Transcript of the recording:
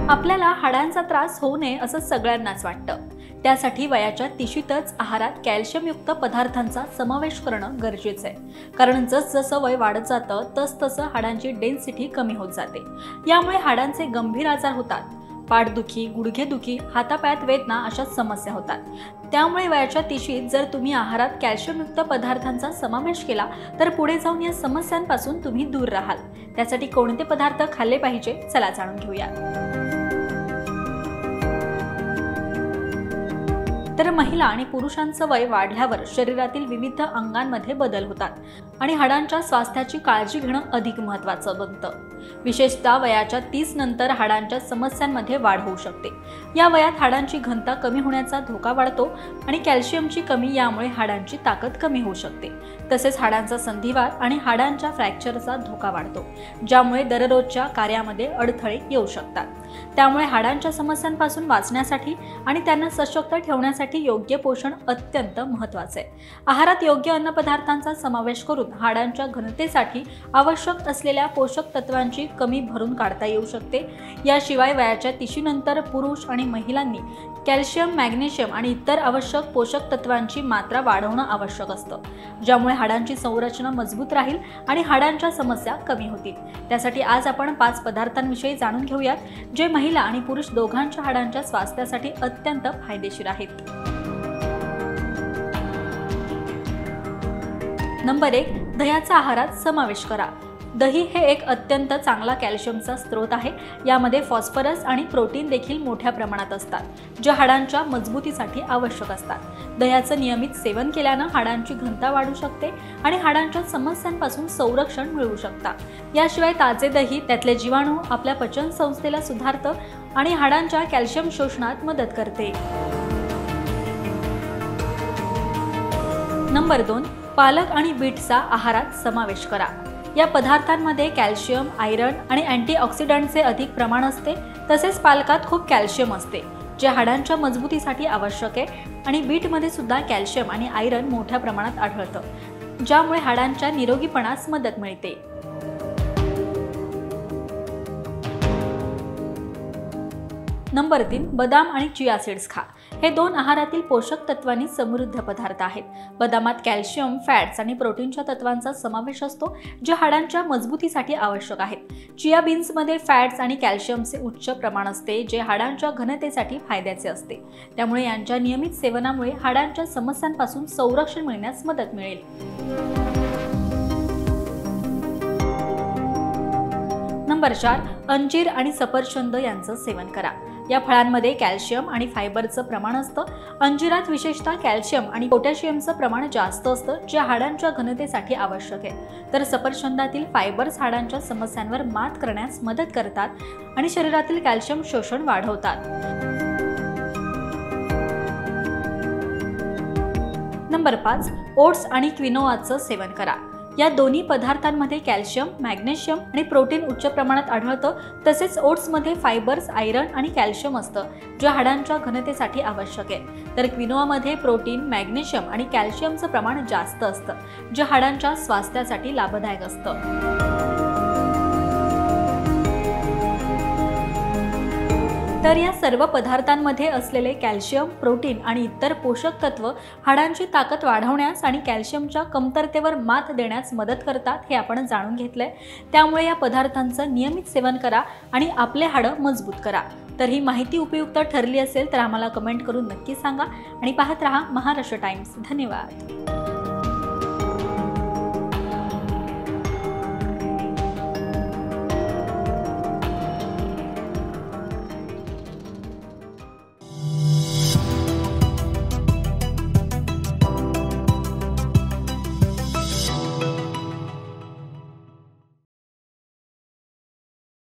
आपल्याला हाडांचा त्रास होऊ नये असं सगळ्यांनाच वाटतं। त्यासाठी वयाच्या तिशीतच आहारात कॅल्शियमयुक्त पदार्थांचा समावेश करणं गरजेचं आहे, कारण जसजसं वय वाढत जातं तसतसं हाडांची डेन्सिटी कमी होत जाते। यामुळे हाडांचे गंभीर आजार होतात। पाठदुखी, गुडघेदुखी, हातापायात वेदना अशा समस्या होतात। त्यामुळे वयाच्या तिशीत जर तुम्ही आहारात कॅल्शियमयुक्त पदार्थांचा समावेश केला तर पुढे जाऊन या समस्यांपासून तुम्ही दूर राहाल। त्यासाठी कोणते पदार्थ खाल्ले पाहिजे, चला जाणून घेऊया। तर महिला आणि पुरुषांचं वय वाढल्यावर शरीरातील विविध अंगांमध्ये बदल होतात आणि हाडांच्या स्वास्थ्याची काळजी घेणं अधिक महत्त्वाचं बनतं। विशेषतः वयाच्या 30 नंतर हाडांच्या समस्यांमध्ये वाढ होऊ शकते। या वयात हाडांची घनता कमी होण्याचा धोका वाढतो आणि कॅल्शियमची कमी यामुळे हाडांची ताकद कमी होऊ शकते। तसेच हाडांचा संधिवात आणि हाडांच्या फ्रॅक्चरचा धोका वाढतो, ज्यामुळे दररोजच्या कार्यामध्ये अडथळे येऊ शकतात। त्यामुळे हाडांच्या समस्यांपासून वाचण्यासाठी आणि त्यांना सशक्त ठेवण्यासाठी योग्य पोषण अत्यंत महत्त्वाचे आहे। आहारात योग्य अन्नपदार्थांचा समावेश करून हाडांच्या घनतेसाठी आवश्यक असलेल्या पोषक तत्वांची कमी भरून काढता येऊ शकते। याशिवाय वयाच्या तिशीनंतर पुरुष आणि महिलांनी कॅल्शियम, मॅग्नेशियम आणि इतर आवश्यक पोषक तत्वांची मात्रा वाढवणं आवश्यक असतं, ज्यामुळे हाडांची संरचना मजबूत राहील आणि हाडांच्या समस्या कमी होतील। त्यासाठी आज आपण 5 पदार्थांविषयी जाणून घेऊयात, जे महिला आणि पुरुष दोघांच्या हाडांच्या स्वास्थ्यासाठी अत्यंत फायदेशीर आहेत। नंबर 1, दह्याचा आहारात समावेश करा। दही हे एक अत्यंत चांगला कॅल्शियमचा स्रोत आहे। यामध्ये फॉस्फरस आणि प्रोटीन देखील मोठ्या प्रमाणात असतात, जे हाडांच्या मजबूतीसाठी आवश्यक असतात। दह्याचं नियमित सेवन केल्यानं हाडांची घनता वाढू शकते आणि हाडांच्या समस्यांपासून संरक्षण मिळवू शकता। याशिवाय ताजे दही त्यातले जीवाणू आपल्या पचन संस्थेला सुधारतं आणि हाडांच्या कॅल्शियम शोषणात मदत करते। नंबर 2, पालक आणि बीटचा आहारात समावेश करा। या पदार्थांमध्ये कॅल्शियम, आयरन आणि अँटीऑक्सिडंटचे अधिक प्रमाण असते। तसेच पालकात खूप कॅल्शियम असते, जे हाडांच्या मजबूतीसाठी आवश्यक आहे आणि बीटमध्ये सुद्धा कॅल्शियम आणि आयरन मोठ्या प्रमाणात आढळतं, ज्यामुळे हाडांच्या निरोगीपणास मदत मिळते। नंबर 3, बदाम आणि चिया सीड्स खा। हे 2 आहारातील पोषक तत्वांनी समृद्ध पदार्थ आहेत। बदामात कॅल्शियम, फॅट्स आणि प्रोटीनच्या तत्वांचा समावेश असतो, जे हाडांच्या मजबूतीसाठी आवश्यक आहेत। चिया बीन्समध्ये फॅट्स आणि कॅल्शियमचे उच्च प्रमाण असते, जे हाडांच्या घनतेसाठी फायद्याचे असते। त्यामुळे यांच्या नियमित सेवनामुळे हाडांच्या समस्यांपासून संरक्षण मिळण्यास मदत मिळेल। नंबर 4, अंजीर आणि सफरचंद यांचं सेवन करा। या फळांमध्ये कॅल्शियम आणि फायबरचं प्रमाण असतं। अंजिरात विशेषतः कॅल्शियम आणि पोटॅशियमचं प्रमाण जास्त असतं, जे हाडांच्या घनतेसाठी आवश्यक आहे। तर सफरचंदातील फायबर्स हाडांच्या समस्यांवर मात करण्यास मदत करतात आणि शरीरातील कॅल्शियम शोषण वाढवतात। नंबर 5, ओट्स आणि क्विनोआचं सेवन करा। या दोन्ही पदार्थांमध्ये कॅल्शियम, मॅग्नेशियम आणि प्रोटीन उच्च प्रमाणात आढळतं। तसेच ओट्समध्ये फायबर्स, आयरन आणि कॅल्शियम असतं, जे हाडांच्या घनतेसाठी आवश्यक आहे। तर क्विनोआमध्ये प्रोटीन, मॅग्नेशियम आणि कॅल्शियमचं प्रमाण जास्त असतं, जे हाडांच्या स्वास्थ्यासाठी लाभदायक असतं। तर या सर्व पदार्थांमध्ये असलेले कॅल्शियम, प्रोटीन आणि इतर पोषक तत्व हाडांची ताकद वाढवण्यास आणि कॅल्शियमच्या कमतरतेवर मात देण्यास मदत करतात, हे आपण जाणून घेतलंय। त्यामुळे या पदार्थांचं नियमित सेवन करा आणि आपले हाडं मजबूत करा। तर ही माहिती उपयुक्त ठरली असेल तर आम्हाला कमेंट करून नक्की सांगा आणि पाहत रहा महाराष्ट्र टाइम्स। धन्यवाद।